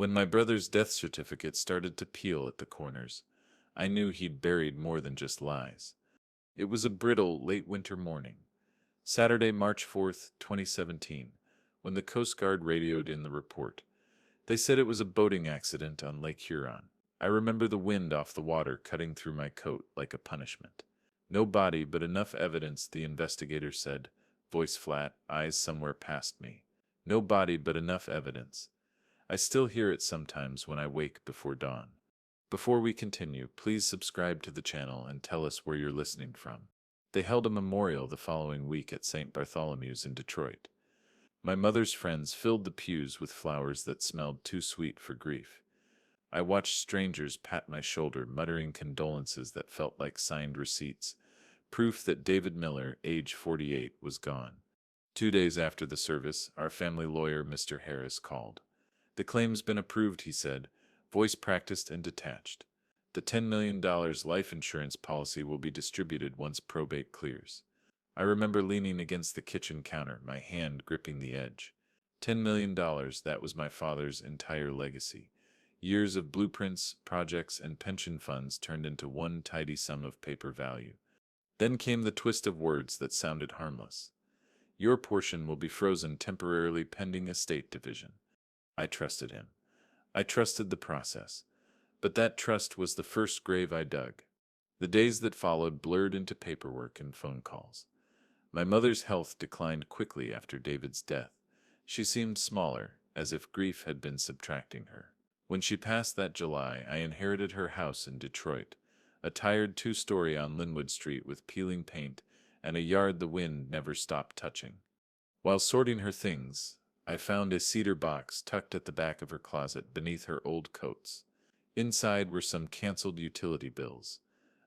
When my brother's death certificate started to peel at the corners, I knew he'd buried more than just lies. It was a brittle, late winter morning, Saturday, March 4th, 2017, when the Coast Guard radioed in the report. They said it was a boating accident on Lake Huron. I remember the wind off the water cutting through my coat like a punishment. No body, but enough evidence, the investigator said, voice flat, eyes somewhere past me. No body, but enough evidence. I still hear it sometimes when I wake before dawn. Before we continue, please subscribe to the channel and tell us where you're listening from. They held a memorial the following week at St. Bartholomew's in Detroit. My mother's friends filled the pews with flowers that smelled too sweet for grief. I watched strangers pat my shoulder, muttering condolences that felt like signed receipts, proof that David Miller, age 48, was gone. 2 days after the service, our family lawyer, Mr. Harris, called. The claim's been approved, he said, voice practiced and detached. The $10 million life insurance policy will be distributed once probate clears. I remember leaning against the kitchen counter, my hand gripping the edge. $10 million, that was my father's entire legacy. Years of blueprints, projects, and pension funds turned into one tidy sum of paper value. Then came the twist of words that sounded harmless. Your portion will be frozen temporarily pending estate division. I trusted him. I trusted the process. But that trust was the first grave I dug. The days that followed blurred into paperwork and phone calls. My mother's health declined quickly after David's death. She seemed smaller, as if grief had been subtracting her. When she passed that July, I inherited her house in Detroit, a tired two-story on Linwood Street with peeling paint and a yard the wind never stopped touching. While sorting her things, I found a cedar box tucked at the back of her closet beneath her old coats. Inside were some canceled utility bills,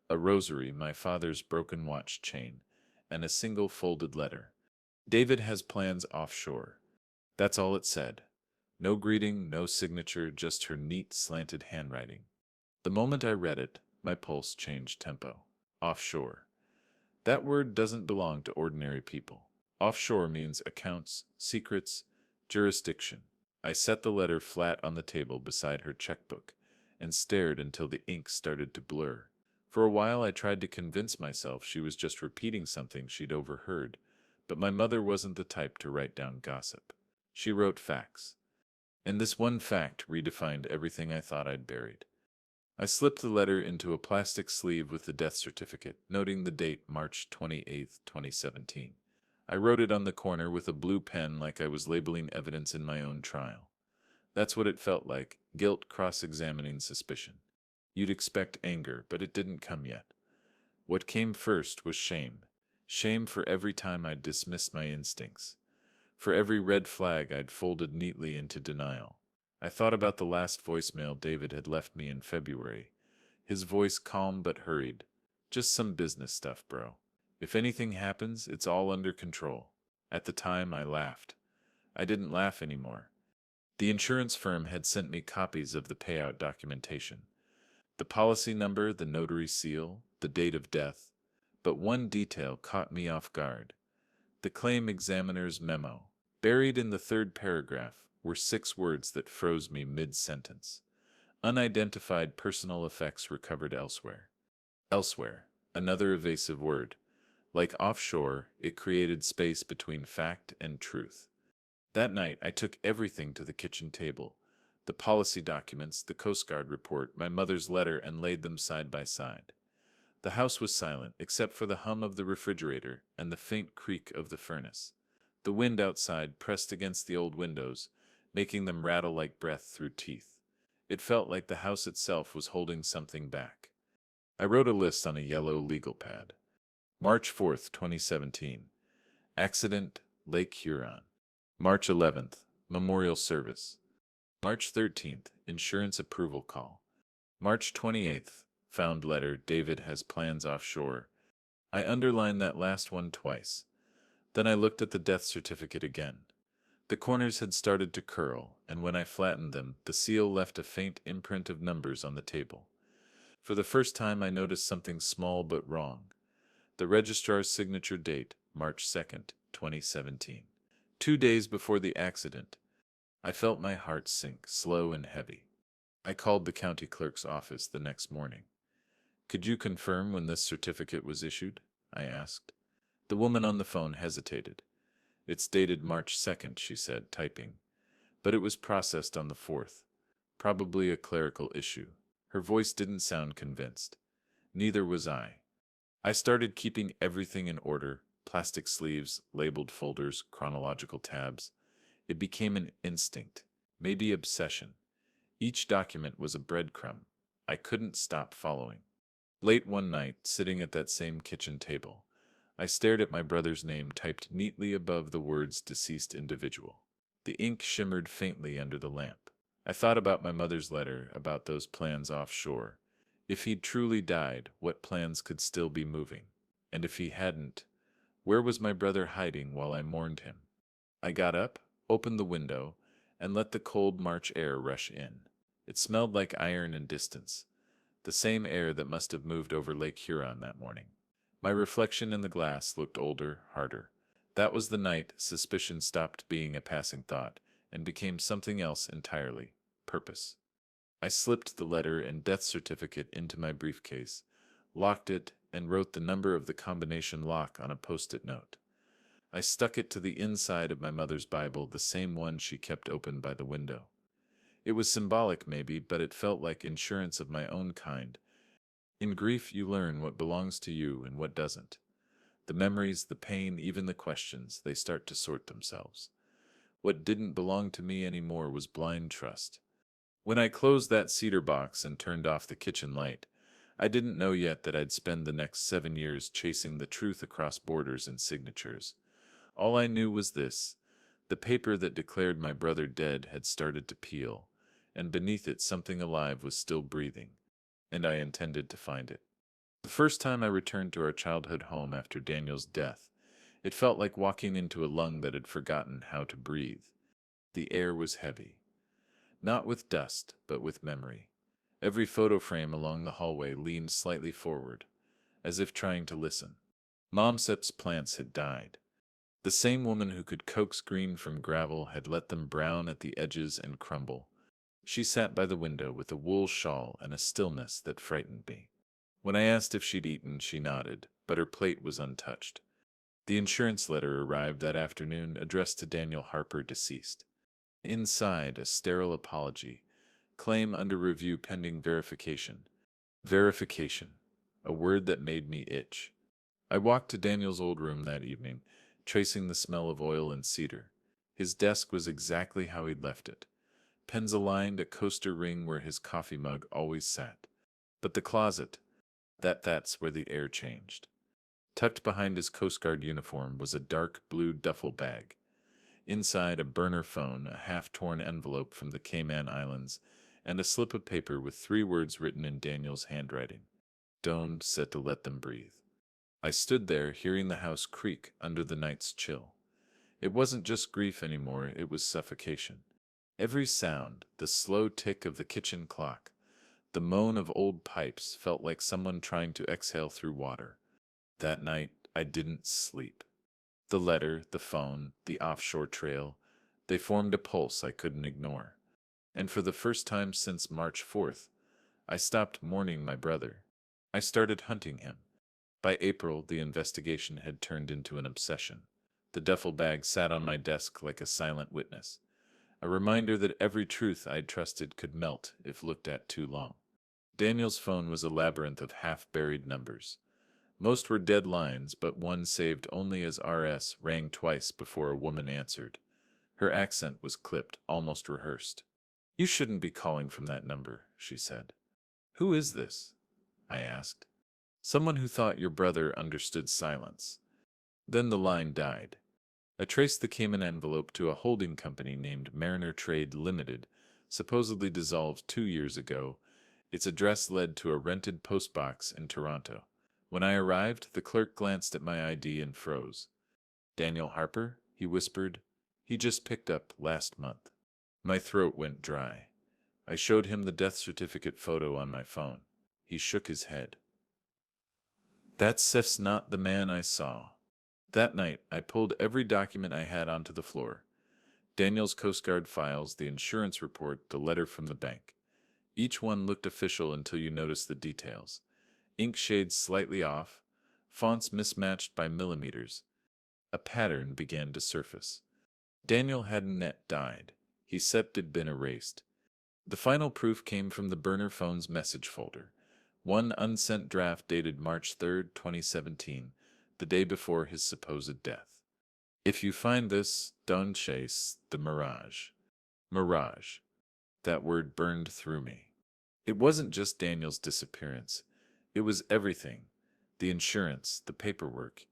a rosary, my father's broken watch chain, and a single folded letter. David has plans offshore. That's all it said. No greeting, no signature, just her neat, slanted handwriting. The moment I read it, my pulse changed tempo. Offshore. That word doesn't belong to ordinary people. Offshore means accounts, secrets, jurisdiction. I set the letter flat on the table beside her checkbook and stared until the ink started to blur. For a while I tried to convince myself she was just repeating something she'd overheard, but my mother wasn't the type to write down gossip. She wrote facts. And this one fact redefined everything I thought I'd buried. I slipped the letter into a plastic sleeve with the death certificate, noting the date March 28, 2017. I wrote it on the corner with a blue pen like I was labeling evidence in my own trial. That's what it felt like, guilt cross-examining suspicion. You'd expect anger, but it didn't come yet. What came first was shame. Shame for every time I'd dismissed my instincts. For every red flag I'd folded neatly into denial. I thought about the last voicemail David had left me in February. His voice calm but hurried. Just some business stuff, bro. If anything happens, it's all under control. At the time, I laughed. I didn't laugh anymore. The insurance firm had sent me copies of the payout documentation. The policy number, the notary seal, the date of death. But one detail caught me off guard. The claim examiner's memo. Buried in the third paragraph were 6 words that froze me mid-sentence. Unidentified personal effects recovered elsewhere. Elsewhere, another evasive word. Like offshore, it created space between fact and truth. That night, I took everything to the kitchen table. The policy documents, the Coast Guard report, my mother's letter, and laid them side by side. The house was silent, except for the hum of the refrigerator and the faint creak of the furnace. The wind outside pressed against the old windows, making them rattle like breath through teeth. It felt like the house itself was holding something back. I wrote a list on a yellow legal pad. March 4th, 2017. Accident, Lake Huron. March 11th, memorial service. March 13th, insurance approval call. March 28th, found letter, David has plans offshore. I underlined that last one twice. Then I looked at the death certificate again. The corners had started to curl, and when I flattened them, the seal left a faint imprint of numbers on the table. For the first time I noticed something small but wrong. The registrar's signature date, March 2nd, 2017. 2 days before the accident. I felt my heart sink, slow and heavy. I called the county clerk's office the next morning. "Could you confirm when this certificate was issued?" I asked. The woman on the phone hesitated. "It's dated March 2nd," she said, typing. "But it was processed on the 4th. Probably a clerical issue." Her voice didn't sound convinced. Neither was I. I started keeping everything in order: plastic sleeves, labeled folders, chronological tabs. It became an instinct, maybe obsession. Each document was a breadcrumb. I couldn't stop following. Late one night, sitting at that same kitchen table, I stared at my brother's name typed neatly above the words "deceased individual." The ink shimmered faintly under the lamp. I thought about my mother's letter, about those plans offshore. If he'd truly died, what plans could still be moving? And if he hadn't, where was my brother hiding while I mourned him? I got up, opened the window, and let the cold March air rush in. It smelled like iron and distance, the same air that must have moved over Lake Huron that morning. My reflection in the glass looked older, harder. That was the night suspicion stopped being a passing thought and became something else entirely: purpose. I slipped the letter and death certificate into my briefcase, locked it, and wrote the number of the combination lock on a post-it note. I stuck it to the inside of my mother's Bible, the same one she kept open by the window. It was symbolic, maybe, but it felt like insurance of my own kind. In grief, you learn what belongs to you and what doesn't. The memories, the pain, even the questions, they start to sort themselves. What didn't belong to me anymore was blind trust. When I closed that cedar box and turned off the kitchen light, I didn't know yet that I'd spend the next 7 years chasing the truth across borders and signatures. All I knew was this: the paper that declared my brother dead had started to peel, and beneath it something alive was still breathing, and I intended to find it. The first time I returned to our childhood home after Daniel's death, it felt like walking into a lung that had forgotten how to breathe. The air was heavy, not with dust, but with memory. Every photo frame along the hallway leaned slightly forward, as if trying to listen. Momsep's plants had died. The same woman who could coax green from gravel had let them brown at the edges and crumble. She sat by the window with a wool shawl and a stillness that frightened me. When I asked if she'd eaten, she nodded, but her plate was untouched. The insurance letter arrived that afternoon, addressed to Daniel Harper, deceased. Inside, a sterile apology: claim under review pending verification. Verification, a word that made me itch. I walked to Daniel's old room that evening, tracing the smell of oil and cedar. His desk was exactly how he'd left it. Pens aligned, a coaster ring where his coffee mug always sat. But the closet, that's where the air changed. Tucked behind his Coast Guard uniform was a dark blue duffel bag. Inside, a burner phone, a half-torn envelope from the Cayman Islands, and a slip of paper with 3 words written in Daniel's handwriting: "Don't set to let them breathe." I stood there, hearing the house creak under the night's chill. It wasn't just grief anymore, it was suffocation. Every sound, the slow tick of the kitchen clock, the moan of old pipes, felt like someone trying to exhale through water. That night, I didn't sleep. The letter, the phone, the offshore trail, they formed a pulse I couldn't ignore. And for the first time since March 4th, I stopped mourning my brother. I started hunting him. By April, the investigation had turned into an obsession. The duffel bag sat on my desk like a silent witness, a reminder that every truth I'd trusted could melt if looked at too long. Daniel's phone was a labyrinth of half-buried numbers. Most were dead lines, but one, saved only as RS, rang twice before a woman answered. Her accent was clipped, almost rehearsed. "You shouldn't be calling from that number," she said. "Who is this?" I asked. "Someone who thought your brother understood silence." Then the line died. I traced the Cayman envelope to a holding company named Mariner Trade Limited, supposedly dissolved 2 years ago. Its address led to a rented postbox in Toronto. When I arrived, the clerk glanced at my ID and froze. "Daniel Harper?" he whispered. "He just picked up last month." My throat went dry. I showed him the death certificate photo on my phone. He shook his head. "That's not the man I saw." That night, I pulled every document I had onto the floor. Daniel's Coast Guard files, the insurance report, the letter from the bank. Each one looked official until you noticed the details. Ink shades slightly off, fonts mismatched by millimeters. A pattern began to surface. Daniel hadn't yet died. He said it'd been erased. The final proof came from the burner phone's message folder. One unsent draft dated March 3rd, 2017, the day before his supposed death. If you find this, don't chase the mirage. Mirage. That word burned through me. It wasn't just Daniel's disappearance. It was everything. The insurance, the paperwork,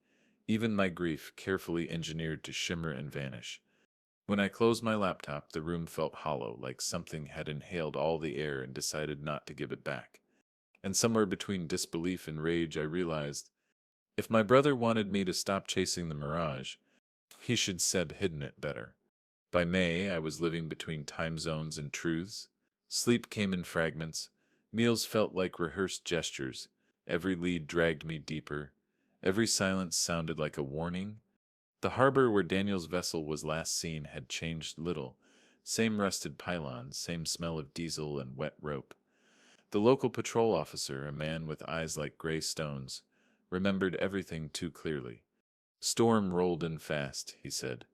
even my grief carefully engineered to shimmer and vanish. When I closed my laptop, the room felt hollow, like something had inhaled all the air and decided not to give it back. And somewhere between disbelief and rage, I realized, if my brother wanted me to stop chasing the mirage, he should have hidden it better. By May, I was living between time zones and truths. Sleep came in fragments. Meals felt like rehearsed gestures. Every lead dragged me deeper. Every silence sounded like a warning. The harbor where Daniel's vessel was last seen had changed little. Same rusted pylons, same smell of diesel and wet rope. The local patrol officer, a man with eyes like gray stones, remembered everything too clearly. Storm rolled in fast, he said.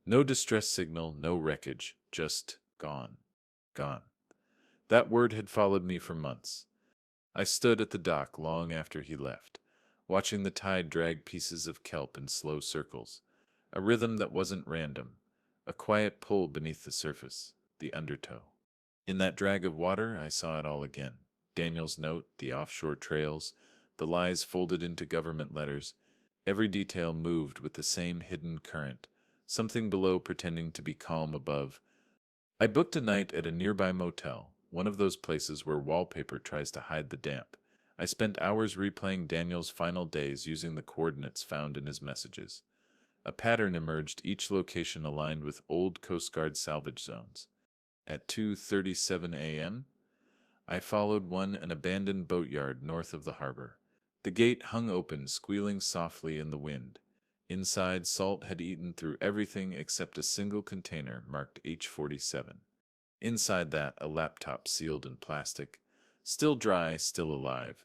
No distress signal, no wreckage, just gone. Gone. That word had followed me for months. I stood at the dock long after he left, watching the tide drag pieces of kelp in slow circles, a rhythm that wasn't random, a quiet pull beneath the surface, the undertow. In that drag of water, I saw it all again. Daniel's note, the offshore trails, the lies folded into government letters. Every detail moved with the same hidden current, something below pretending to be calm above. I booked a night at a nearby motel, one of those places where wallpaper tries to hide the damp. I spent hours replaying Daniel's final days using the coordinates found in his messages. A pattern emerged, each location aligned with old Coast Guard salvage zones. At 2:37 a.m., I followed an abandoned boatyard north of the harbor. The gate hung open, squealing softly in the wind. Inside, salt had eaten through everything except a single container marked H47. Inside that, a laptop sealed in plastic, still dry, still alive.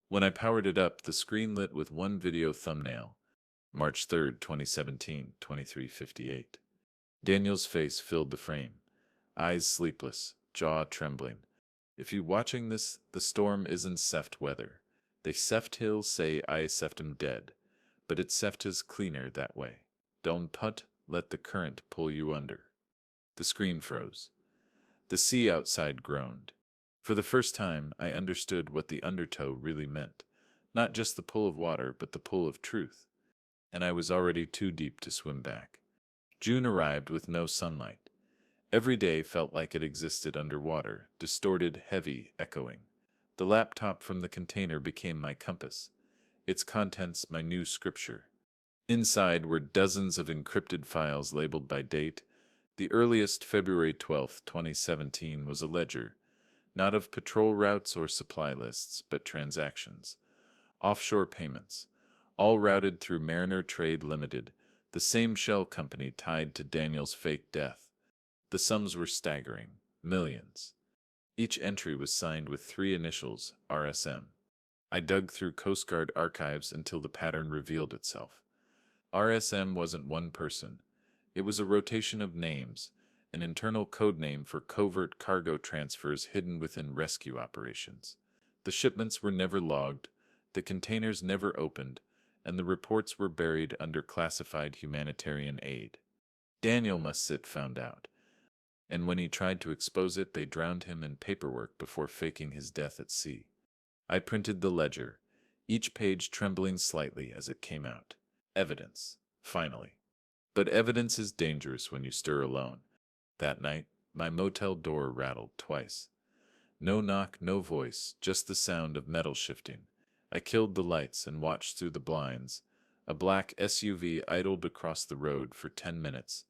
When I powered it up, the screen lit with one video thumbnail. March 3rd, 2017, 23:58. Daniel's face filled the frame. Eyes sleepless, jaw trembling. If you watching this, the storm isn't Seft weather. They Seft hills say I Seft him dead, but it Seft is cleaner that way. Don't put, let the current pull you under. The screen froze. The sea outside groaned. For the first time, I understood what the undertow really meant. Not just the pull of water, but the pull of truth. And I was already too deep to swim back. June arrived with no sunlight. Every day felt like it existed underwater, distorted, heavy, echoing. The laptop from the container became my compass, its contents my new scripture. Inside were dozens of encrypted files labeled by date. The earliest, February 12th, 2017, was a ledger, not of patrol routes or supply lists, but transactions. Offshore payments, all routed through Mariner Trade Limited, the same shell company tied to Daniel's fake death. The sums were staggering, millions. Each entry was signed with 3 initials, RSM. I dug through Coast Guard archives until the pattern revealed itself. RSM wasn't one person. It was a rotation of names, an internal code name for covert cargo transfers hidden within rescue operations. The shipments were never logged, the containers never opened, and the reports were buried under classified humanitarian aid. Daniel must sit found out. And when he tried to expose it, they drowned him in paperwork before faking his death at sea. I printed the ledger, each page trembling slightly as it came out. Evidence, finally. But evidence is dangerous when you stir alone. That night, my motel door rattled twice. No knock, no voice, just the sound of metal shifting. I killed the lights and watched through the blinds. A black SUV idled across the road for 10 minutes,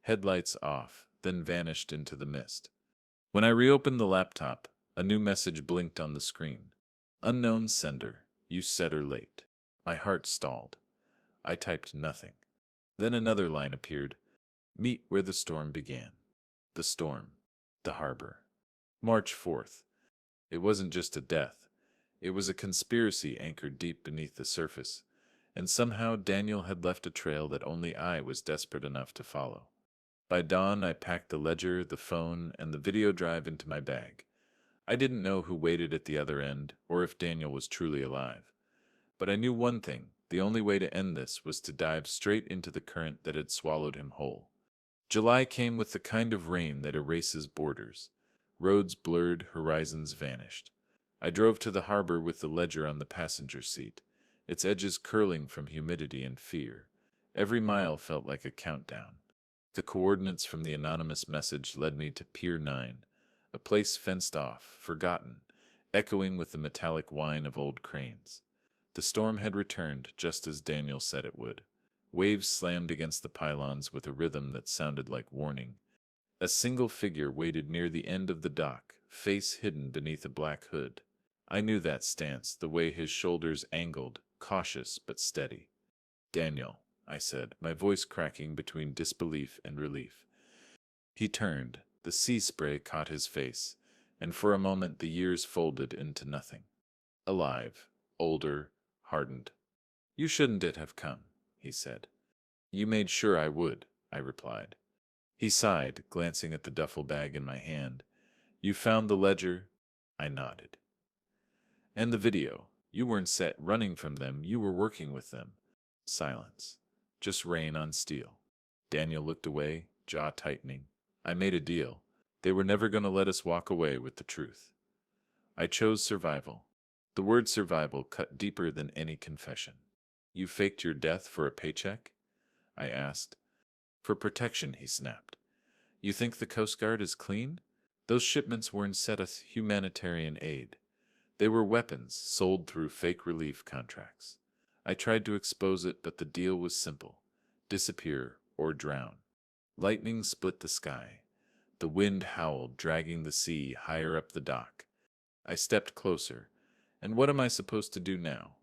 headlights off, then vanished into the mist. When I reopened the laptop, a new message blinked on the screen. Unknown sender, you said her late. My heart stalled. I typed nothing. Then another line appeared. Meet where the storm began. The storm. The harbor. March 4th. It wasn't just a death. It was a conspiracy anchored deep beneath the surface, and somehow Daniel had left a trail that only I was desperate enough to follow. By dawn, I packed the ledger, the phone, and the video drive into my bag. I didn't know who waited at the other end, or if Daniel was truly alive. But I knew one thing: the only way to end this was to dive straight into the current that had swallowed him whole. July came with the kind of rain that erases borders. Roads blurred, horizons vanished. I drove to the harbor with the ledger on the passenger seat, its edges curling from humidity and fear. Every mile felt like a countdown. The coordinates from the anonymous message led me to Pier 9, a place fenced off, forgotten, echoing with the metallic whine of old cranes. The storm had returned just as Daniel said it would. Waves slammed against the pylons with a rhythm that sounded like warning. A single figure waited near the end of the dock, face hidden beneath a black hood. I knew that stance, the way his shoulders angled, cautious but steady. "Daniel," I said, my voice cracking between disbelief and relief. He turned, the sea spray caught his face, and for a moment the years folded into nothing. Alive, older, hardened. "You shouldn't it have come," he said. "You made sure I would," I replied. He sighed, glancing at the duffel bag in my hand. "You found the ledger?" I nodded. "And the video. You weren't set running from them, you were working with them." Silence. Just rain on steel. Daniel looked away, jaw tightening. "I made a deal. They were never going to let us walk away with the truth. I chose survival." The word survival cut deeper than any confession. "You faked your death for a paycheck?" I asked. "For protection," he snapped. "You think the Coast Guard is clean? Those shipments weren't set as humanitarian aid. They were weapons sold through fake relief contracts. I tried to expose it, but the deal was simple: disappear or drown." Lightning split the sky. The wind howled, dragging the sea higher up the dock. I stepped closer. "And what am I supposed to do now?"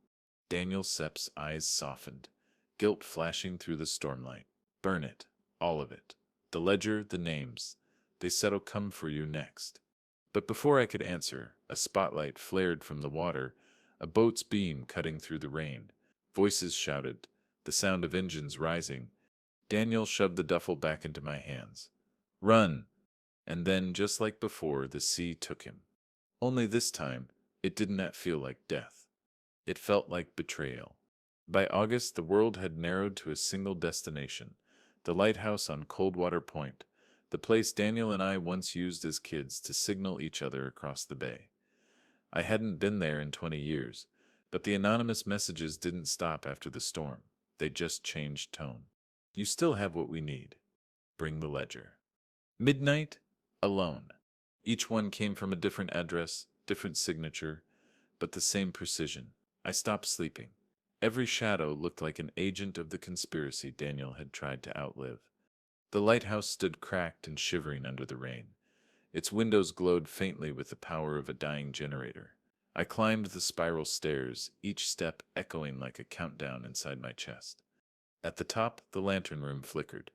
Daniel Sepp's eyes softened, guilt flashing through the stormlight. "Burn it. All of it. The ledger, the names. They said'll come for you next." But before I could answer, a spotlight flared from the water, a boat's beam cutting through the rain. Voices shouted, the sound of engines rising. Daniel shoved the duffel back into my hands. "Run!" And then, just like before, the sea took him. Only this time, it did not feel like death. It felt like betrayal. By August, the world had narrowed to a single destination: the lighthouse on Coldwater Point, the place Daniel and I once used as kids to signal each other across the bay. I hadn't been there in 20 years, but the anonymous messages didn't stop after the storm. They just changed tone. "You still have what we need. Bring the ledger." Midnight, alone. Each one came from a different address, different signature, but the same precision. I stopped sleeping. Every shadow looked like an agent of the conspiracy Daniel had tried to outlive. The lighthouse stood cracked and shivering under the rain. Its windows glowed faintly with the power of a dying generator. I climbed the spiral stairs, each step echoing like a countdown inside my chest. At the top, the lantern room flickered.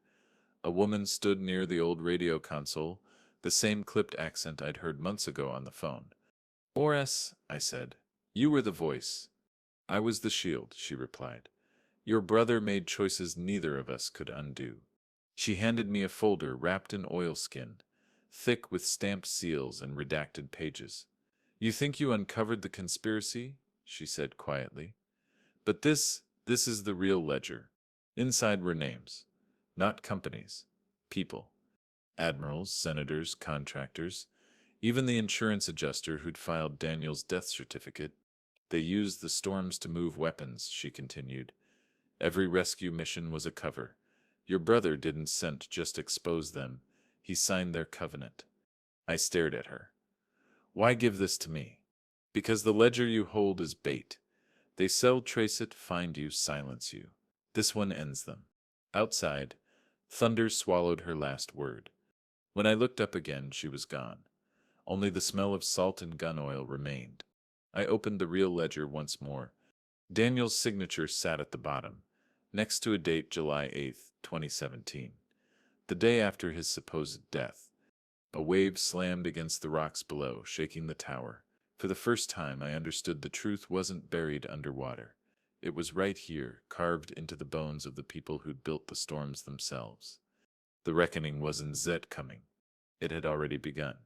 A woman stood near the old radio console, the same clipped accent I'd heard months ago on the phone. "Oris," I said. "You were the voice." "I was the shield," she replied. "Your brother made choices neither of us could undo." She handed me a folder wrapped in oilskin, thick with stamped seals and redacted pages. "You think you uncovered the conspiracy?" she said quietly. "But this is the real ledger. Inside were names. Not companies. People. Admirals, senators, contractors. Even the insurance adjuster who'd filed Daniel's death certificate. They used the storms to move weapons," she continued. "Every rescue mission was a cover. Your brother didn't just expose them. He signed their covenant." I stared at her. "Why give this to me?" "Because the ledger you hold is bait. They sell, trace it, find you, silence you. This one ends them." Outside, thunder swallowed her last word. When I looked up again, she was gone. Only the smell of salt and gun oil remained. I opened the real ledger once more. Daniel's signature sat at the bottom, next to a date July 8th, 2017. The day after his supposed death, a wave slammed against the rocks below, shaking the tower. For the first time, I understood the truth wasn't buried underwater. It was right here, carved into the bones of the people who'd built the storms themselves. The reckoning wasn't Zet coming. It had already begun.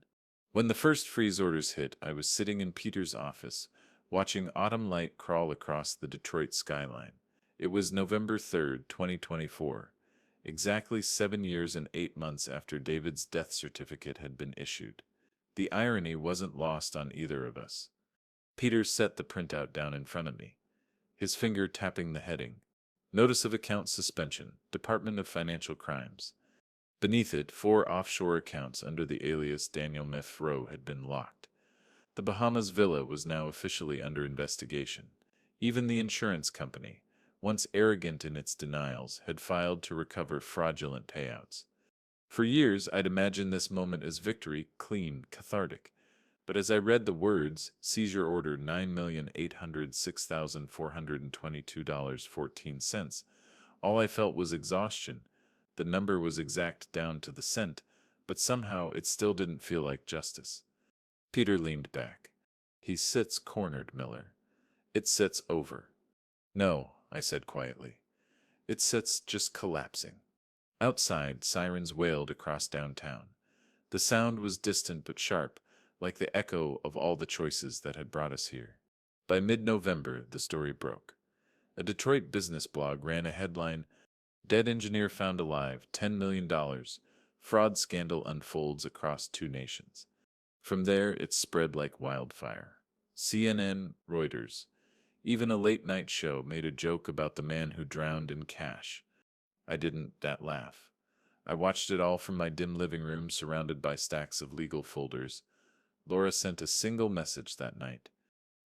When the first freeze orders hit, I was sitting in Peter's office, watching autumn light crawl across the Detroit skyline. It was November 3rd, 2024, exactly 7 years and 8 months after David's death certificate had been issued. The irony wasn't lost on either of us. Peter set the printout down in front of me, his finger tapping the heading. Notice of account suspension, Department of Financial Crimes. Beneath it, 4 offshore accounts under the alias Daniel Meffrow had been locked. The Bahamas villa was now officially under investigation. Even the insurance company, once arrogant in its denials, had filed to recover fraudulent payouts. For years, I'd imagined this moment as victory, clean, cathartic. But as I read the words, seizure order $9,806,422.14, all I felt was exhaustion. The number was exact down to the cent, but somehow it still didn't feel like justice. Peter leaned back. He sits cornered, Miller. It sits over. No, I said quietly. It sits just collapsing. Outside, sirens wailed across downtown. The sound was distant but sharp, like the echo of all the choices that had brought us here. By mid-November, the story broke. A Detroit business blog ran a headline, "Dead engineer found alive, $10 million. Fraud scandal unfolds across 2 nations." From there, it spread like wildfire. CNN, Reuters, even a late-night show made a joke about the man who drowned in cash. I didn't that laugh. I watched it all from my dim living room surrounded by stacks of legal folders. Laura sent a single message that night.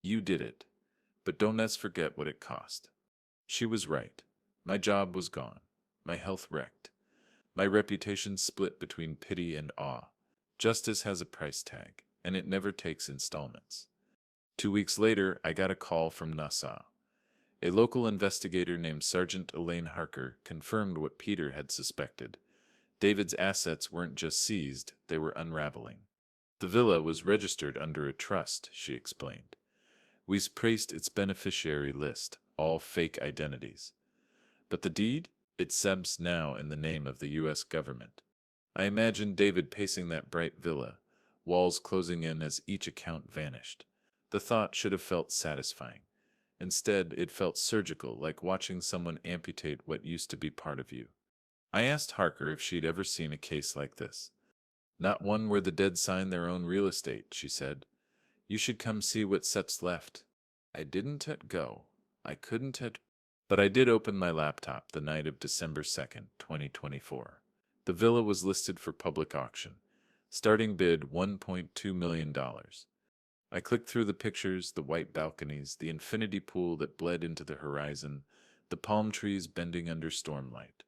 "You did it. But don't let's forget what it cost." She was right. My job was gone. My health wrecked. My reputation split between pity and awe. Justice has a price tag, and it never takes installments. 2 weeks later, I got a call from Nassau. A local investigator named Sergeant Elaine Harker confirmed what Peter had suspected. David's assets weren't just seized, they were unraveling. The villa was registered under a trust, she explained. We've traced its beneficiary list, all fake identities. But the deed? It subs now in the name of the U.S. government. I imagined David pacing that bright villa, walls closing in as each account vanished. The thought should have felt satisfying. Instead, it felt surgical, like watching someone amputate what used to be part of you. I asked Harker if she'd ever seen a case like this. "Not one where the dead sign their own real estate," she said. "You should come see what Sep's left." I didn't go. I couldn't. But I did open my laptop the night of December 2nd, 2024. The villa was listed for public auction. Starting bid $1.2 million. I clicked through the pictures, the white balconies, the infinity pool that bled into the horizon, the palm trees bending under stormlight.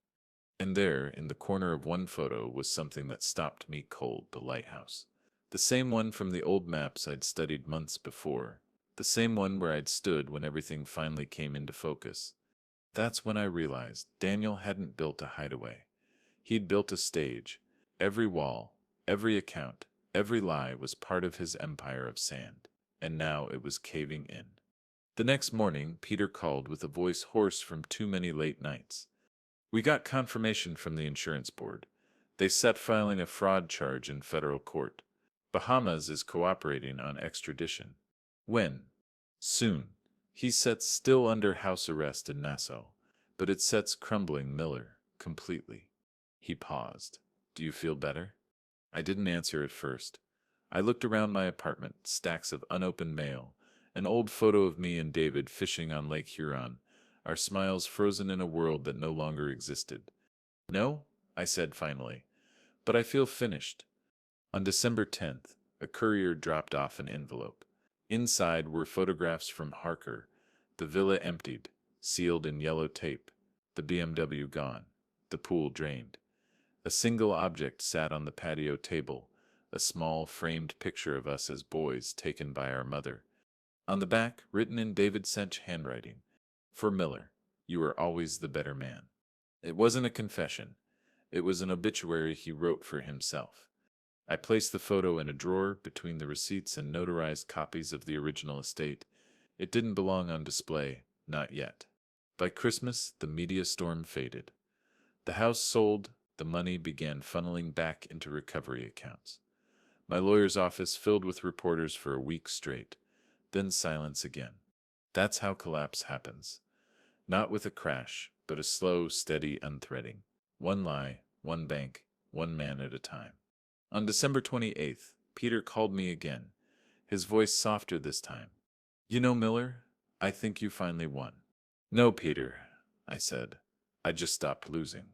And there, in the corner of one photo, was something that stopped me cold, the lighthouse. The same one from the old maps I'd studied months before. The same one where I'd stood when everything finally came into focus. That's when I realized Daniel hadn't built a hideaway. He'd built a stage. Every wall, every account, every lie was part of his empire of sand. And now it was caving in. The next morning, Peter called with a voice hoarse from too many late nights. "We got confirmation from the insurance board. They set filing a fraud charge in federal court. Bahamas is cooperating on extradition." "When?" "Soon. He sets still under house arrest in Nassau, but it sets crumbling Miller completely." He paused. "Do you feel better?" I didn't answer at first. I looked around my apartment, stacks of unopened mail, an old photo of me and David fishing on Lake Huron, our smiles frozen in a world that no longer existed. "No," I said finally, "but I feel finished." On December 10th, a courier dropped off an envelope. Inside were photographs from Harker, the villa emptied, sealed in yellow tape, the BMW gone, the pool drained. A single object sat on the patio table, a small framed picture of us as boys taken by our mother. On the back, written in David Sench handwriting, "For Miller, you are always the better man." It wasn't a confession. It was an obituary he wrote for himself. I placed the photo in a drawer between the receipts and notarized copies of the original estate. It didn't belong on display, not yet. By Christmas, the media storm faded. The house sold, the money began funneling back into recovery accounts. My lawyer's office filled with reporters for a week straight, then silence again. That's how collapse happens. Not with a crash, but a slow, steady unthreading. One lie, one bank, one man at a time. On December 28th, Peter called me again, his voice softer this time. You know, Miller, I think you finally won. No, Peter, I said. I just stopped losing.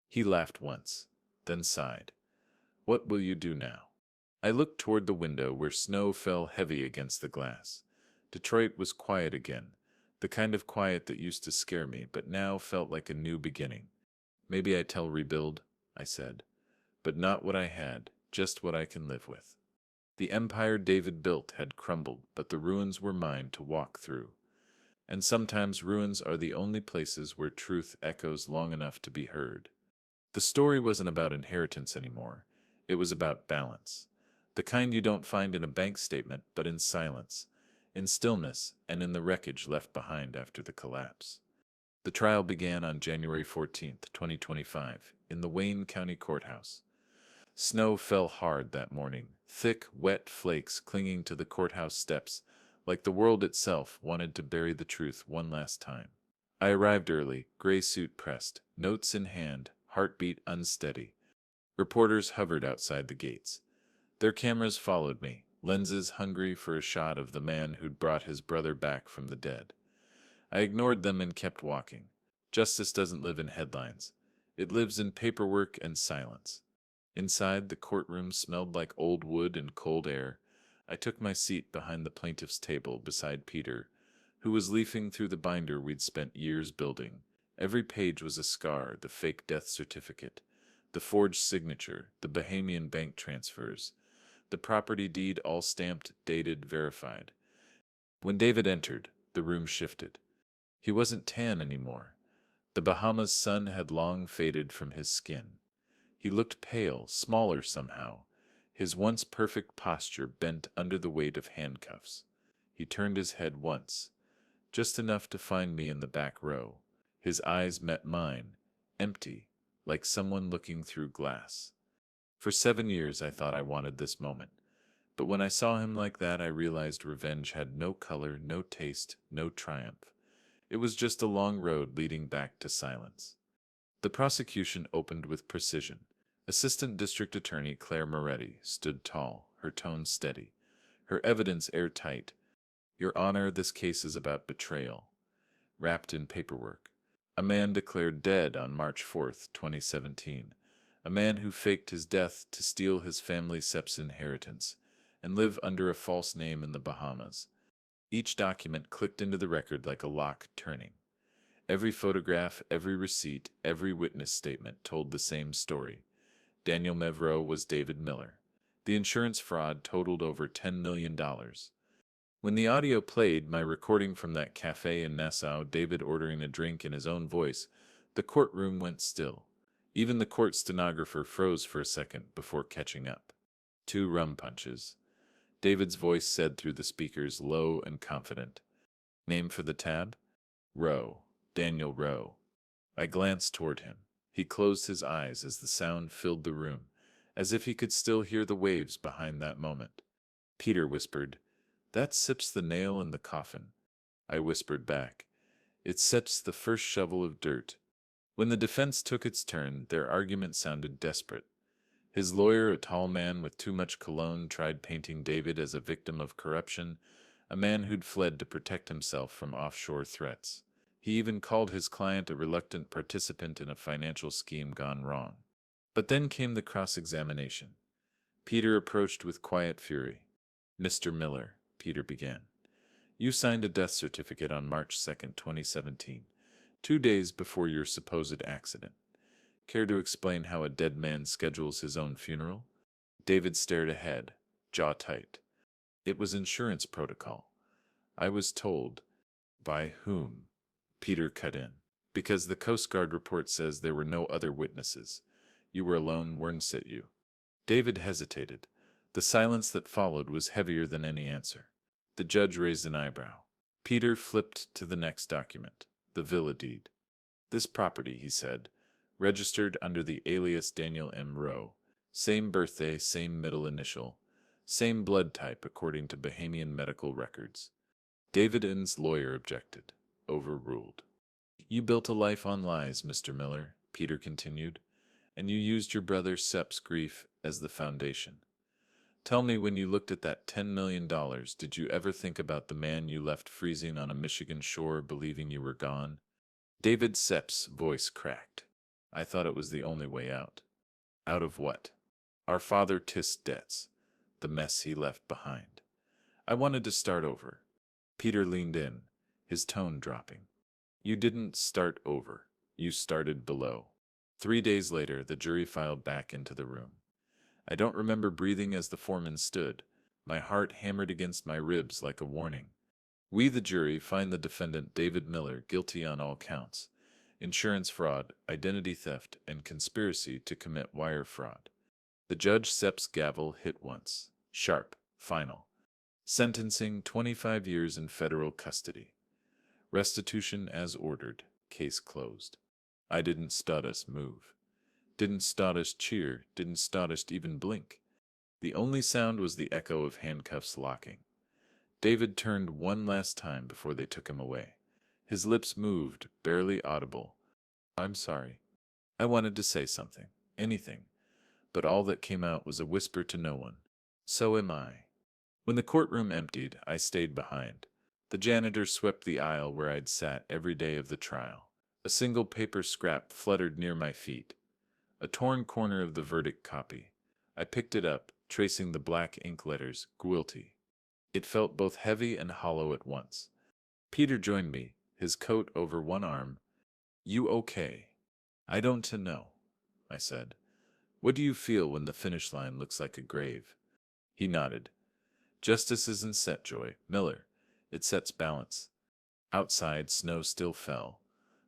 He laughed once, then sighed. What will you do now? I looked toward the window where snow fell heavy against the glass. Detroit was quiet again, the kind of quiet that used to scare me, but now felt like a new beginning. Maybe I tell rebuild, I said, but not what I had, just what I can live with. The empire David built had crumbled, but the ruins were mine to walk through. And sometimes ruins are the only places where truth echoes long enough to be heard. The story wasn't about inheritance anymore. It was about balance. The kind you don't find in a bank statement, but in silence, in stillness, and in the wreckage left behind after the collapse. The trial began on January 14th, 2025, in the Wayne County Courthouse. Snow fell hard that morning, thick, wet flakes clinging to the courthouse steps, like the world itself wanted to bury the truth one last time. I arrived early, gray suit pressed, notes in hand, heartbeat unsteady. Reporters hovered outside the gates. Their cameras followed me, lenses hungry for a shot of the man who'd brought his brother back from the dead. I ignored them and kept walking. Justice doesn't live in headlines. It lives in paperwork and silence. Inside, the courtroom smelled like old wood and cold air. I took my seat behind the plaintiff's table beside Peter, who was leafing through the binder we'd spent years building. Every page was a scar, the fake death certificate, the forged signature, the Bahamian bank transfers, the property deed all stamped, dated, verified. When David entered, the room shifted. He wasn't tan anymore. The Bahamas sun had long faded from his skin. He looked pale, smaller somehow, his once perfect posture bent under the weight of handcuffs. He turned his head once, just enough to find me in the back row. His eyes met mine, empty, like someone looking through glass. For 7 years I thought I wanted this moment. But when I saw him like that, I realized revenge had no color, no taste, no triumph. It was just a long road leading back to silence. The prosecution opened with precision. Assistant District Attorney Claire Moretti stood tall, her tone steady, her evidence airtight. Your Honor, this case is about betrayal. Wrapped in paperwork. A man declared dead on March 4th, 2017. A man who faked his death to steal his family SEP's inheritance and live under a false name in the Bahamas. Each document clicked into the record like a lock turning. Every photograph, every receipt, every witness statement told the same story. Daniel Mevro was David Miller. The insurance fraud totaled over $10 million. When the audio played, my recording from that cafe in Nassau, David ordering a drink in his own voice, the courtroom went still. Even the court stenographer froze for a second before catching up. 2 rum punches. David's voice said through the speakers, low and confident. Name for the tab? Rowe. Daniel Rowe. I glanced toward him. He closed his eyes as the sound filled the room, as if he could still hear the waves behind that moment. Peter whispered, That sips the nail in the coffin. I whispered back, It sets the first shovel of dirt. When the defense took its turn, their argument sounded desperate. His lawyer, a tall man with too much cologne, tried painting David as a victim of corruption, a man who'd fled to protect himself from offshore threats. He even called his client a reluctant participant in a financial scheme gone wrong. But then came the cross-examination. Peter approached with quiet fury. Mr. Miller, Peter began, you signed a death certificate on March 2nd, 2017, 2 days before your supposed accident. Care to explain how a dead man schedules his own funeral? David stared ahead, jaw tight. It was insurance protocol. I was told. By whom? Peter cut in. Because the Coast Guard report says there were no other witnesses. You were alone, weren't it you? David hesitated. The silence that followed was heavier than any answer. The judge raised an eyebrow. Peter flipped to the next document, the villa deed. This property, he said, registered under the alias Daniel M. Rowe. Same birthday, same middle initial, same blood type according to Bahamian medical records. David N's lawyer objected. Overruled. You built a life on lies, Mr. Miller, Peter continued, and you used your brother Sep's grief as the foundation. Tell me, when you looked at that $10 million, did you ever think about the man you left freezing on a Michigan shore believing you were gone? David Sepp's voice cracked. I thought it was the only way out. Out of what? Our father Tiss's debts. The mess he left behind. I wanted to start over. Peter leaned in, his tone dropping. You didn't start over. You started below. 3 days later, the jury filed back into the room. I don't remember breathing as the foreman stood. My heart hammered against my ribs like a warning. We, the jury, find the defendant David Miller guilty on all counts: insurance fraud, identity theft, and conspiracy to commit wire fraud. The judge Sepp's gavel hit once. Sharp, final. Sentencing: 25 years in federal custody. Restitution as ordered. Case closed. I didn't Stardust move. Didn't Stardust cheer. Didn't Stardust even blink. The only sound was the echo of handcuffs locking. David turned one last time before they took him away. His lips moved, barely audible. I'm sorry. I wanted to say something. Anything. But all that came out was a whisper to no one. So am I. When the courtroom emptied, I stayed behind. The janitor swept the aisle where I'd sat every day of the trial. A single paper scrap fluttered near my feet. A torn corner of the verdict copy. I picked it up, tracing the black ink letters, guilty. It felt both heavy and hollow at once. Peter joined me, his coat over one arm. You okay? I don't know, I said. What do you feel when the finish line looks like a grave? He nodded. Justice isn't set, Joy. Miller. It sets balance. Outside, snow still fell,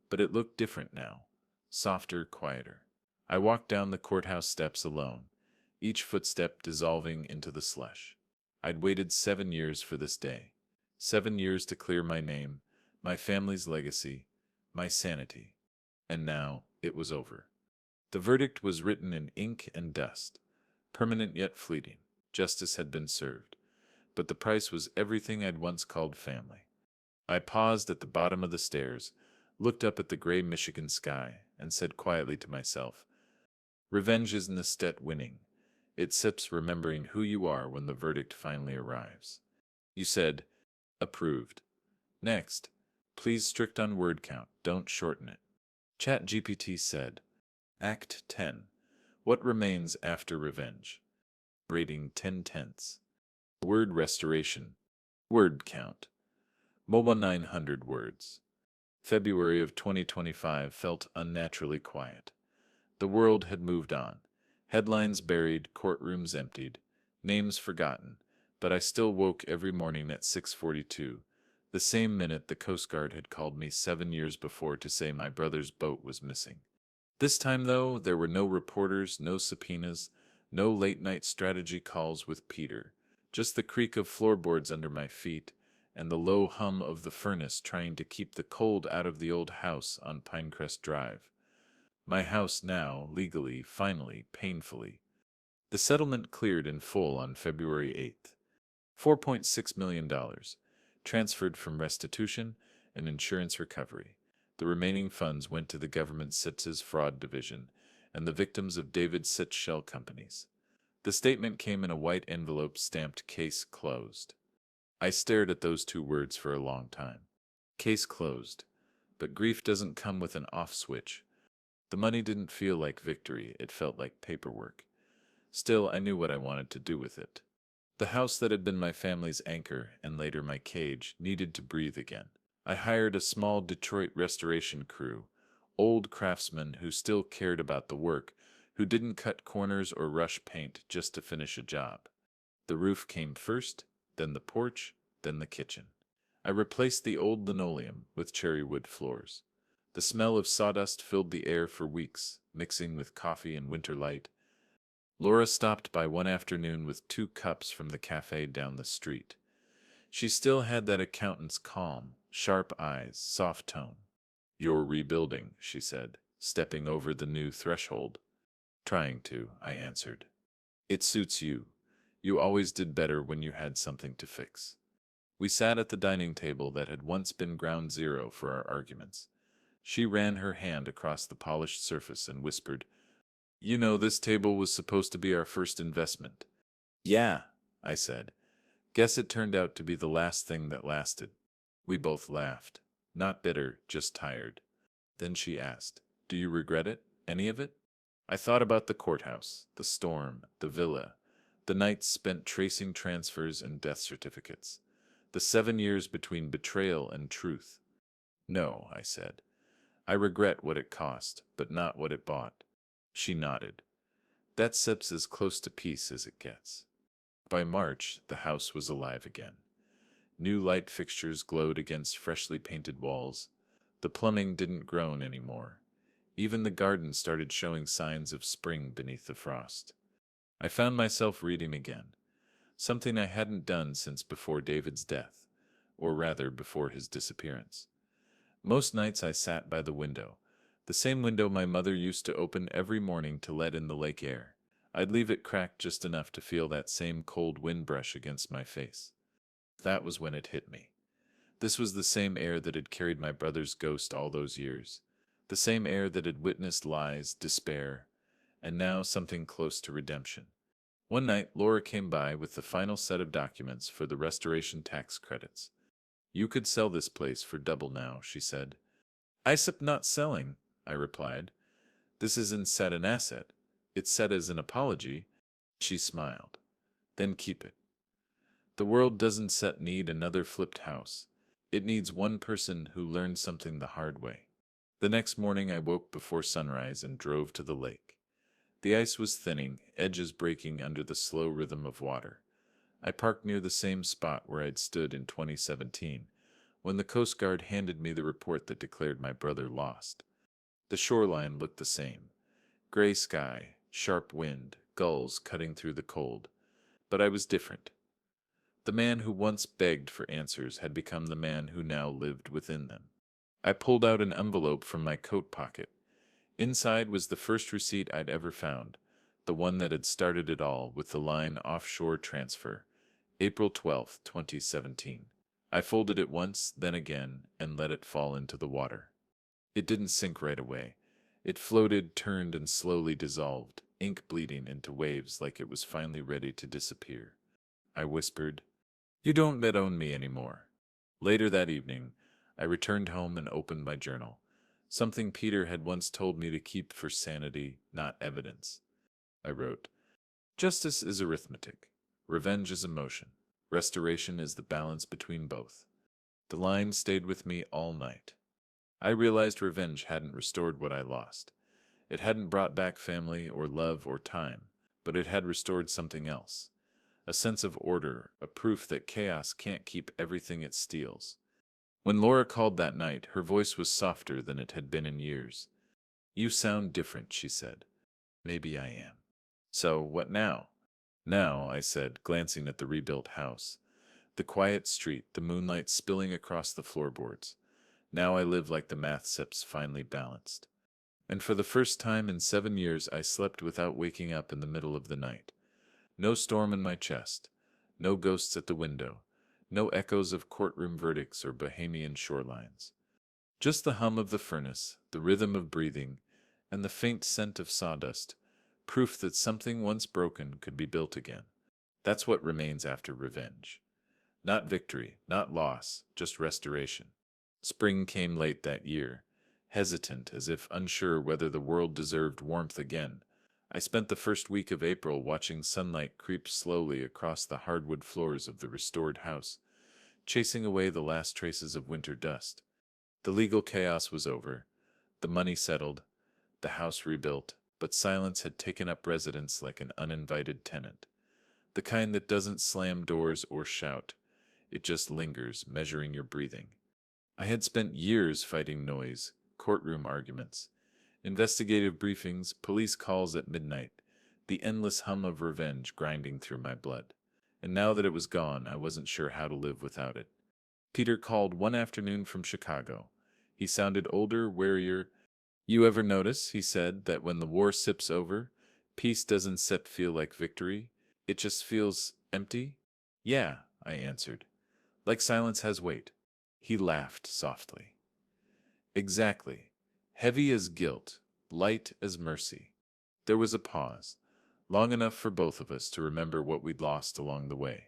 but it looked different now. Softer, quieter. I walked down the courthouse steps alone, each footstep dissolving into the slush. I'd waited 7 years for this day. 7 years to clear my name, my family's legacy, my sanity. And now it was over. The verdict was written in ink and dust, permanent yet fleeting. Justice had been served, but the price was everything I'd once called family. I paused at the bottom of the stairs, looked up at the gray Michigan sky, and said quietly to myself, Revenge isn't winning. It sips remembering who you are when the verdict finally arrives. You said, approved. Next, please strict on word count, don't shorten it. ChatGPT said, Act 10. What remains after revenge? Rating 10/10. Word restoration. Word count. Mobile 900 words. February of 2025 felt unnaturally quiet. The world had moved on. Headlines buried, courtrooms emptied, names forgotten, but I still woke every morning at 6:42, the same minute the Coast Guard had called me 7 years before to say my brother's boat was missing. This time, though, there were no reporters, no subpoenas, no late-night strategy calls with Peter, just the creak of floorboards under my feet and the low hum of the furnace trying to keep the cold out of the old house on Pinecrest Drive. My house now, legally, finally, painfully. The settlement cleared in full on February 8th. $4.6 million, transferred from restitution and insurance recovery. The remaining funds went to the government Sitz's fraud division and the victims of David Sitz shell companies. The statement came in a white envelope stamped Case Closed. I stared at those two words for a long time. Case closed. But grief doesn't come with an off switch. The money didn't feel like victory, it felt like paperwork. Still, I knew what I wanted to do with it. The house that had been my family's anchor, and later my cage, needed to breathe again. I hired a small Detroit restoration crew, old craftsmen who still cared about the work, who didn't cut corners or rush paint just to finish a job. The roof came first, then the porch, then the kitchen. I replaced the old linoleum with cherry wood floors. The smell of sawdust filled the air for weeks, mixing with coffee and winter light. Laura stopped by one afternoon with 2 cups from the cafe down the street. She still had that accountant's calm, sharp eyes, soft tone. "You're rebuilding," she said, stepping over the new threshold. "Trying to," I answered. "It suits you. You always did better when you had something to fix." We sat at the dining table that had once been ground zero for our arguments. She ran her hand across the polished surface and whispered, "You know, this table was supposed to be our first investment." "Yeah," I said. "Guess it turned out to be the last thing that lasted." We both laughed. Not bitter, just tired. Then she asked, "Do you regret it? Any of it?" I thought about the courthouse, the storm, the villa, the nights spent tracing transfers and death certificates, the 7 years between betrayal and truth. "No," I said. "I regret what it cost, but not what it bought." She nodded. "That sip's as close to peace as it gets." By March, the house was alive again. New light fixtures glowed against freshly painted walls. The plumbing didn't groan anymore. Even the garden started showing signs of spring beneath the frost. I found myself reading again, something I hadn't done since before David's death, or rather before his disappearance. Most nights I sat by the window, the same window my mother used to open every morning to let in the lake air. I'd leave it cracked just enough to feel that same cold wind brush against my face. That was when it hit me. This was the same air that had carried my brother's ghost all those years, the same air that had witnessed lies, despair, and now something close to redemption. One night, Laura came by with the final set of documents for the restoration tax credits. "You could sell this place for double now," she said. "ISIP not selling," I replied. "This isn't set an asset. It's set as an apology." She smiled. "Then keep it. The world doesn't set need another flipped house. It needs one person who learned something the hard way." The next morning I woke before sunrise and drove to the lake. The ice was thinning, edges breaking under the slow rhythm of water. I parked near the same spot where I'd stood in 2017, when the Coast Guard handed me the report that declared my brother lost. The shoreline looked the same. Gray sky, sharp wind, gulls cutting through the cold. But I was different. The man who once begged for answers had become the man who now lived within them. I pulled out an envelope from my coat pocket. Inside was the first receipt I'd ever found, the one that had started it all, with the line "Offshore Transfer, April 12, 2017. I folded it once, then again, and let it fall into the water. It didn't sink right away. It floated, turned, and slowly dissolved, ink bleeding into waves like it was finally ready to disappear. I whispered, "You don't own me anymore." Later that evening, I returned home and opened my journal, something Peter had once told me to keep for sanity, not evidence. I wrote, "Justice is arithmetic. Revenge is emotion. Restoration is the balance between both." The line stayed with me all night. I realized revenge hadn't restored what I lost. It hadn't brought back family or love or time, but it had restored something else. A sense of order, a proof that chaos can't keep everything it steals. When Laura called that night, her voice was softer than it had been in years. "You sound different," she said. "Maybe I am." "So, what now?" "Now," I said, glancing at the rebuilt house. The quiet street, the moonlight spilling across the floorboards. "Now I live like the math sips finally balanced." And for the first time in 7 years I slept without waking up in the middle of the night. No storm in my chest. No ghosts at the window. No echoes of courtroom verdicts or Bahamian shorelines. Just the hum of the furnace, the rhythm of breathing, and the faint scent of sawdust, proof that something once broken could be built again. That's what remains after revenge. Not victory, not loss, just restoration. Spring came late that year, hesitant, as if unsure whether the world deserved warmth again. I spent the first week of April watching sunlight creep slowly across the hardwood floors of the restored house, chasing away the last traces of winter dust. The legal chaos was over, the money settled, the house rebuilt, but silence had taken up residence like an uninvited tenant. The kind that doesn't slam doors or shout, it just lingers, measuring your breathing. I had spent years fighting noise, courtroom arguments, investigative briefings, police calls at midnight, the endless hum of revenge grinding through my blood. And now that it was gone, I wasn't sure how to live without it. Peter called one afternoon from Chicago. He sounded older, warier. You ever notice, he said, that when the war sips over, peace doesn't feel like victory? It just feels empty? Yeah, I answered. Like silence has weight. He laughed softly. Exactly. Heavy as guilt, light as mercy. There was a pause, long enough for both of us to remember what we'd lost along the way.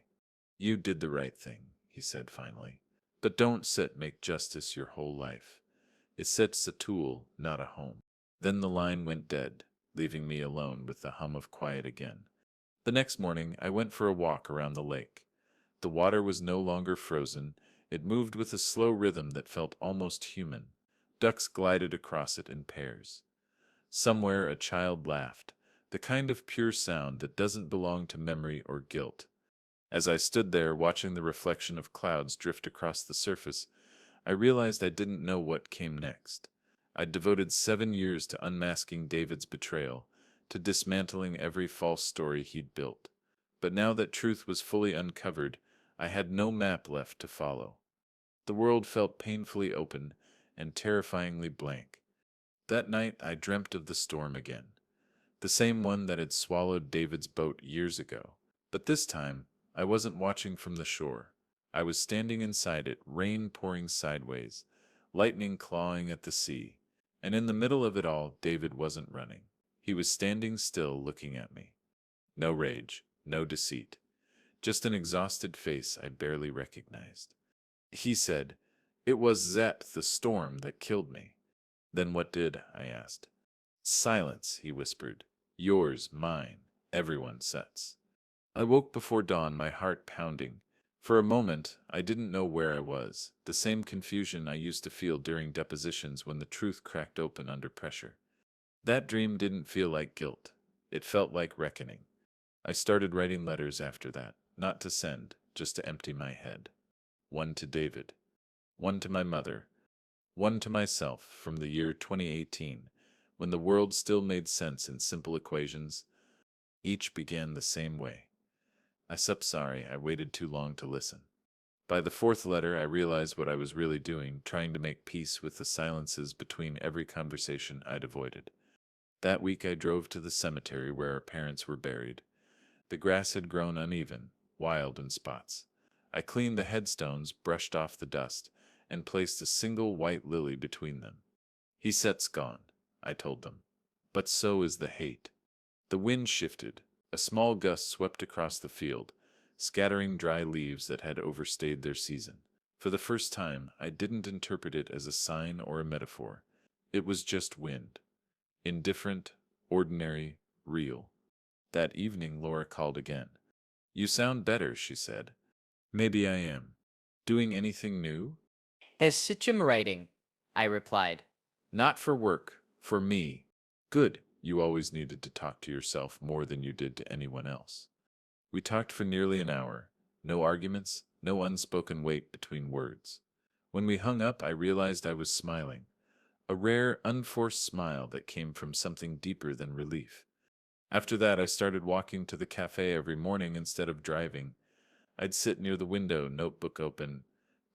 You did the right thing, he said finally. But don't make justice your whole life. It sets a tool, not a home. Then the line went dead, leaving me alone with the hum of quiet again. The next morning, I went for a walk around the lake. The water was no longer frozen. It moved with a slow rhythm that felt almost human. Ducks glided across it in pairs. Somewhere a child laughed, the kind of pure sound that doesn't belong to memory or guilt. As I stood there watching the reflection of clouds drift across the surface, I realized I didn't know what came next. I'd devoted 7 years to unmasking David's betrayal, to dismantling every false story he'd built. But now that truth was fully uncovered, I had no map left to follow. The world felt painfully open and terrifyingly blank. That night I dreamt of the storm again, the same one that had swallowed David's boat years ago. But this time, I wasn't watching from the shore. I was standing inside it, rain pouring sideways, lightning clawing at the sea. And in the middle of it all, David wasn't running. He was standing still, looking at me. No rage, no deceit, just an exhausted face I barely recognized. He said, "It was the storm that killed me." "Then what did?" I asked. "Silence," he whispered. "Yours, mine, everyone sets." I woke before dawn, my heart pounding. For a moment, I didn't know where I was, the same confusion I used to feel during depositions when the truth cracked open under pressure. That dream didn't feel like guilt. It felt like reckoning. I started writing letters after that, not to send, just to empty my head. One to David, one to my mother, one to myself from the year 2018, when the world still made sense in simple equations. Each began the same way. Sorry, I waited too long to listen. By the fourth letter, I realized what I was really doing, trying to make peace with the silences between every conversation I'd avoided. That week I drove to the cemetery where our parents were buried. The grass had grown uneven, wild in spots. I cleaned the headstones, brushed off the dust, and placed a single white lily between them. "He set's gone," I told them. "But so is the hate." The wind shifted. A small gust swept across the field, scattering dry leaves that had overstayed their season. For the first time, I didn't interpret it as a sign or a metaphor. It was just wind. Indifferent, ordinary, real. That evening, Laura called again. "You sound better," she said. "Maybe I am. Doing anything new?" Hesitum writing, I replied. "Not for work, for me." "Good. You always needed to talk to yourself more than you did to anyone else." We talked for nearly an hour. No arguments, no unspoken weight between words. When we hung up, I realized I was smiling. A rare, unforced smile that came from something deeper than relief. After that, I started walking to the cafe every morning instead of driving. I'd sit near the window, notebook open,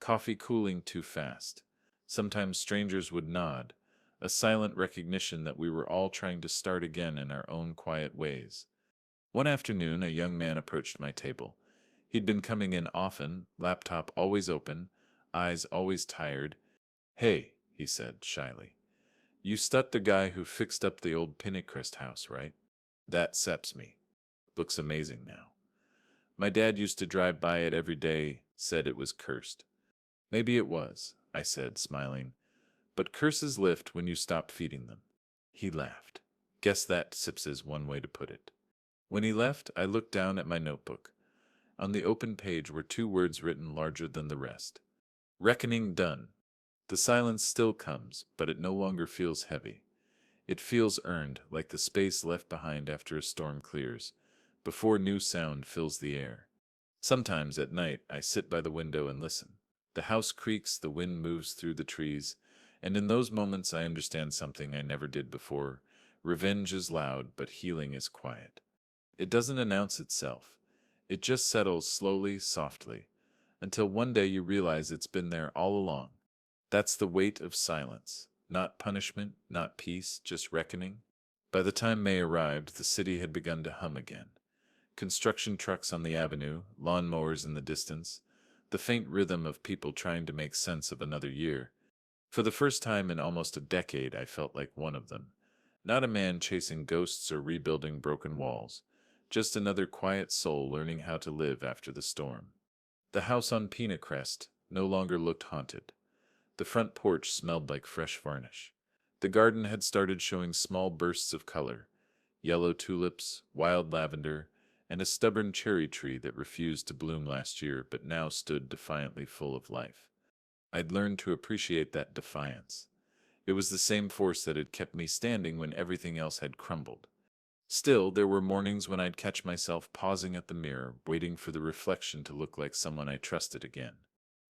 coffee cooling too fast. Sometimes strangers would nod, a silent recognition that we were all trying to start again in our own quiet ways. One afternoon, a young man approached my table. He'd been coming in often, laptop always open, eyes always tired. "Hey," he said shyly. "You stut the guy who fixed up the old Pinnycrest house, right? That seps me. Looks amazing now. My dad used to drive by it every day, said it was cursed." "Maybe it was," I said, smiling. "But curses lift when you stop feeding them." He laughed. "Guess that sips is one way to put it." When he left, I looked down at my notebook. On the open page were two words written larger than the rest. "Reckoning done." The silence still comes, but it no longer feels heavy. It feels earned, like the space left behind after a storm clears, before new sound fills the air. Sometimes at night I sit by the window and listen. The house creaks, the wind moves through the trees, And in those moments, I understand something I never did before. Revenge is loud, but healing is quiet. It doesn't announce itself. It just settles slowly, softly, until one day you realize it's been there all along. That's the weight of silence. Not punishment, not peace, just reckoning. By the time May arrived, the city had begun to hum again. Construction trucks on the avenue, lawn mowers in the distance, the faint rhythm of people trying to make sense of another year. For the first time in almost a decade, I felt like one of them. Not a man chasing ghosts or rebuilding broken walls, just another quiet soul learning how to live after the storm. The house on Peanut Crest no longer looked haunted. The front porch smelled like fresh varnish. The garden had started showing small bursts of color, yellow tulips, wild lavender, and a stubborn cherry tree that refused to bloom last year but now stood defiantly full of life. I'd learned to appreciate that defiance. It was the same force that had kept me standing when everything else had crumbled. Still, there were mornings when I'd catch myself pausing at the mirror, waiting for the reflection to look like someone I trusted again.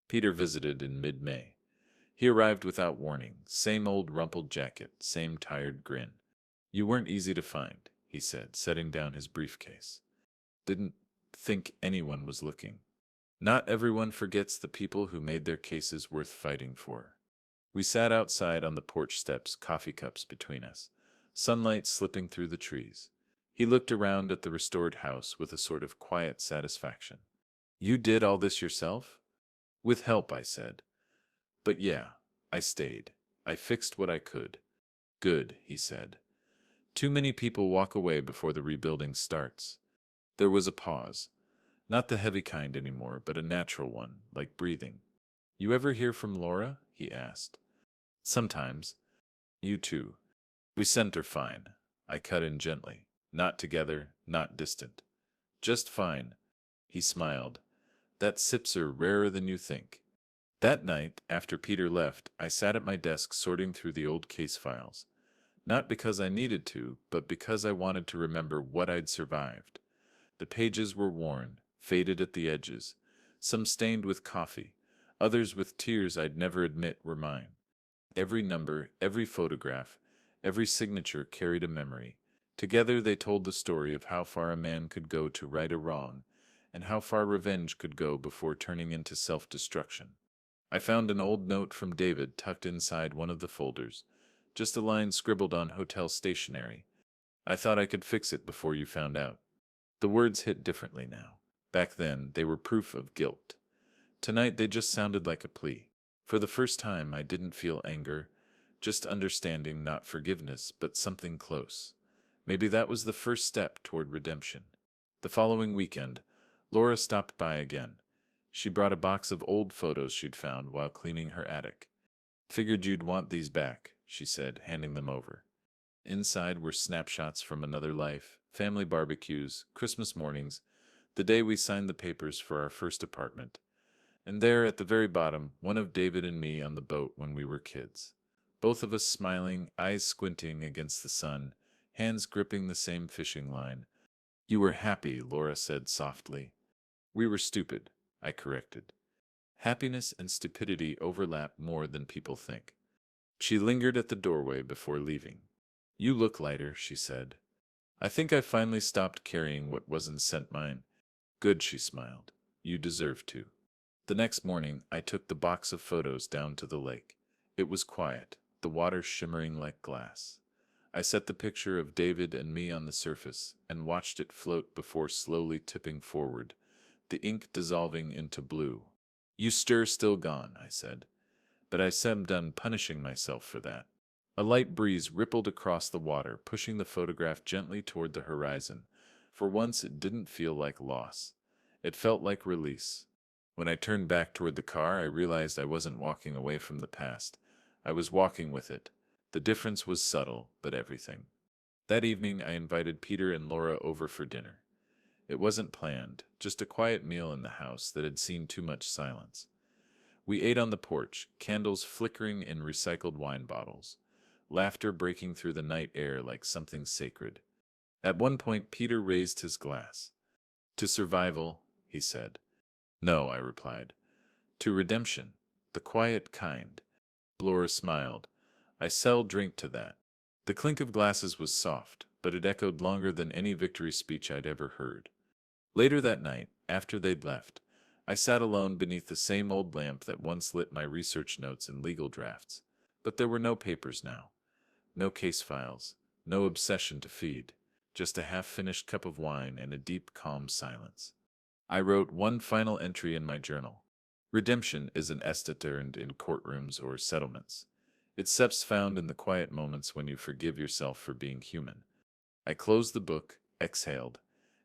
Peter visited in mid-May. He arrived without warning, same old rumpled jacket, same tired grin. "You weren't easy to find," he said, setting down his briefcase. "Didn't think anyone was looking." Not everyone forgets the people who made their cases worth fighting for. We sat outside on the porch steps, coffee cups between us, sunlight slipping through the trees. He looked around at the restored house with a sort of quiet satisfaction. "You did all this yourself?" "With help," I said. "But yeah, I stayed. I fixed what I could." "Good," he said. "Too many people walk away before the rebuilding starts." There was a pause. Not the heavy kind anymore, but a natural one, like breathing. "You ever hear from Laura?" he asked. "Sometimes. You too." "We sent her fine." I cut in gently. "Not together, not distant. Just fine." He smiled. "That sips are rarer than you think." That night, after Peter left, I sat at my desk sorting through the old case files. Not because I needed to, but because I wanted to remember what I'd survived. The pages were worn, faded at the edges, some stained with coffee, others with tears I'd never admit were mine. Every number, every photograph, every signature carried a memory. Together they told the story of how far a man could go to right a wrong, and how far revenge could go before turning into self-destruction. I found an old note from David tucked inside one of the folders, just a line scribbled on hotel stationery. "I thought I could fix it before you found out." The words hit differently now. Back then, they were proof of guilt. Tonight, they just sounded like a plea. For the first time, I didn't feel anger, just understanding, not forgiveness, but something close. Maybe that was the first step toward redemption. The following weekend, Laura stopped by again. She brought a box of old photos she'd found while cleaning her attic. "Figured you'd want these back," she said, handing them over. Inside were snapshots from another life, family barbecues, Christmas mornings, the day we signed the papers for our first apartment. And there, at the very bottom, one of David and me on the boat when we were kids. Both of us smiling, eyes squinting against the sun, hands gripping the same fishing line. "You were happy," Laura said softly. "We were stupid," I corrected. Happiness and stupidity overlap more than people think. She lingered at the doorway before leaving. "You look lighter," she said. "I think I finally stopped carrying what wasn't sent mine." "Good," she smiled. "You deserve to." The next morning, I took the box of photos down to the lake. It was quiet, the water shimmering like glass. I set the picture of David and me on the surface and watched it float before slowly tipping forward, the ink dissolving into blue. "You stir still gone," I said. But I am done punishing myself for that. A light breeze rippled across the water, pushing the photograph gently toward the horizon. For once, it didn't feel like loss. It felt like release. When I turned back toward the car, I realized I wasn't walking away from the past. I was walking with it. The difference was subtle, but everything. That evening, I invited Peter and Laura over for dinner. It wasn't planned, just a quiet meal in the house that had seen too much silence. We ate on the porch, candles flickering in recycled wine bottles, laughter breaking through the night air like something sacred. At one point, Peter raised his glass. "To survival," he said. "No," I replied. "To redemption, the quiet kind." Laura smiled. I sell drink to that. The clink of glasses was soft, but it echoed longer than any victory speech I'd ever heard. Later that night, after they'd left, I sat alone beneath the same old lamp that once lit my research notes and legal drafts. But there were no papers now, no case files, no obsession to feed, just a half-finished cup of wine and a deep, calm silence. I wrote one final entry in my journal. Redemption is an estate earned in courtrooms or settlements. It's steps found in the quiet moments when you forgive yourself for being human. I closed the book, exhaled,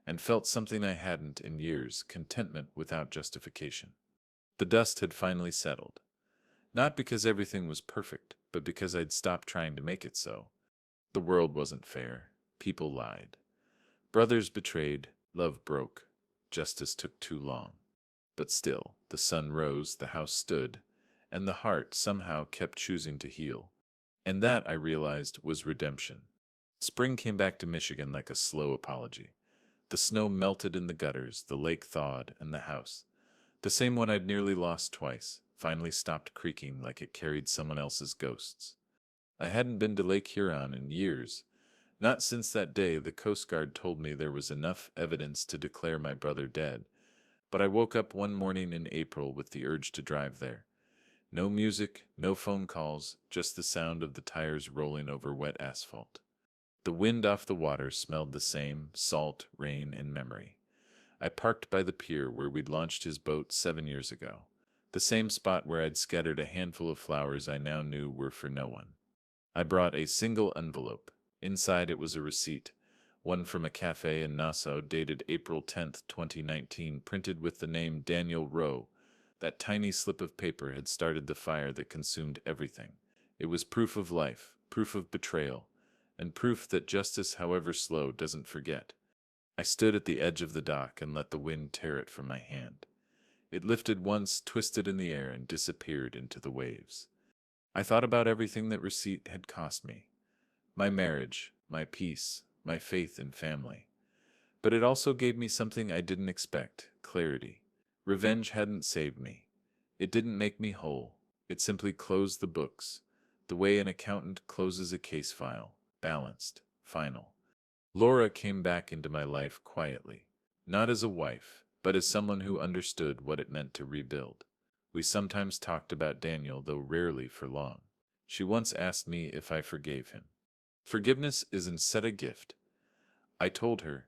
and felt something I hadn't in years, contentment without justification. The dust had finally settled. Not because everything was perfect, but because I'd stopped trying to make it so. The world wasn't fair. People lied. Brothers betrayed. Love broke. Justice took too long. But still, the sun rose, the house stood, and the heart somehow kept choosing to heal. And that, I realized, was redemption. Spring came back to Michigan like a slow apology. The snow melted in the gutters, the lake thawed, and the house, the same one I'd nearly lost twice, finally stopped creaking like it carried someone else's ghosts. I hadn't been to Lake Huron in years, not since that day the Coast Guard told me there was enough evidence to declare my brother dead, but I woke up one morning in April with the urge to drive there. No music, no phone calls, just the sound of the tires rolling over wet asphalt. The wind off the water smelled the same, salt, rain, and memory. I parked by the pier where we'd launched his boat 7 years ago, the same spot where I'd scattered a handful of flowers I now knew were for no one. I brought a single envelope. Inside it was a receipt, one from a cafe in Nassau dated April 10th, 2019, printed with the name Daniel Rowe. That tiny slip of paper had started the fire that consumed everything. It was proof of life, proof of betrayal, and proof that justice, however slow, doesn't forget. I stood at the edge of the dock and let the wind tear it from my hand. It lifted once, twisted in the air, and disappeared into the waves. I thought about everything that receipt had cost me. My marriage, my peace, my faith in family. But it also gave me something I didn't expect, clarity. Revenge hadn't saved me. It didn't make me whole. It simply closed the books, the way an accountant closes a case file, balanced, final. Laura came back into my life quietly, not as a wife, but as someone who understood what it meant to rebuild. We sometimes talked about Daniel, though rarely for long. She once asked me if I forgave him. Forgiveness isn't set a gift. I told her,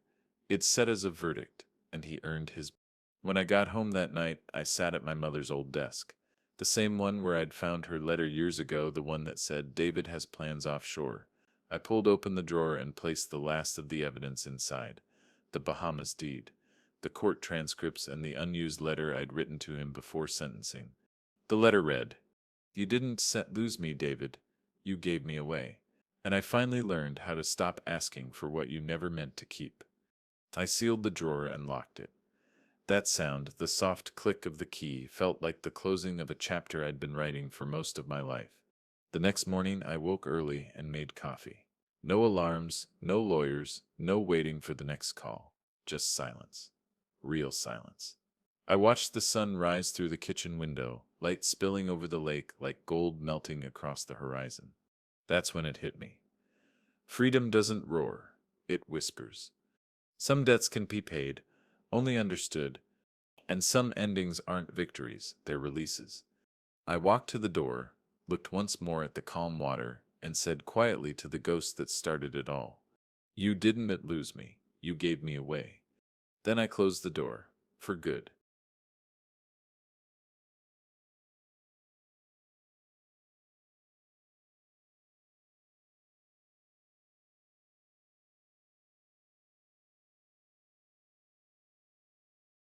it's set as a verdict, and he earned his. When I got home that night, I sat at my mother's old desk, the same one where I'd found her letter years ago, the one that said, David has plans offshore. I pulled open the drawer and placed the last of the evidence inside, the Bahamas deed, the court transcripts, and the unused letter I'd written to him before sentencing. The letter read, You didn't lose me, David. You gave me away. And I finally learned how to stop asking for what you never meant to keep. I sealed the drawer and locked it. That sound, the soft click of the key, felt like the closing of a chapter I'd been writing for most of my life. The next morning I woke early and made coffee. No alarms, no lawyers, no waiting for the next call. Just silence. Real silence. I watched the sun rise through the kitchen window, light spilling over the lake like gold melting across the horizon. That's when it hit me. Freedom doesn't roar, it whispers. Some debts can be paid, only understood, and some endings aren't victories, they're releases. I walked to the door, looked once more at the calm water, and said quietly to the ghost that started it all, You didn't lose me, you gave me away. Then I closed the door, for good.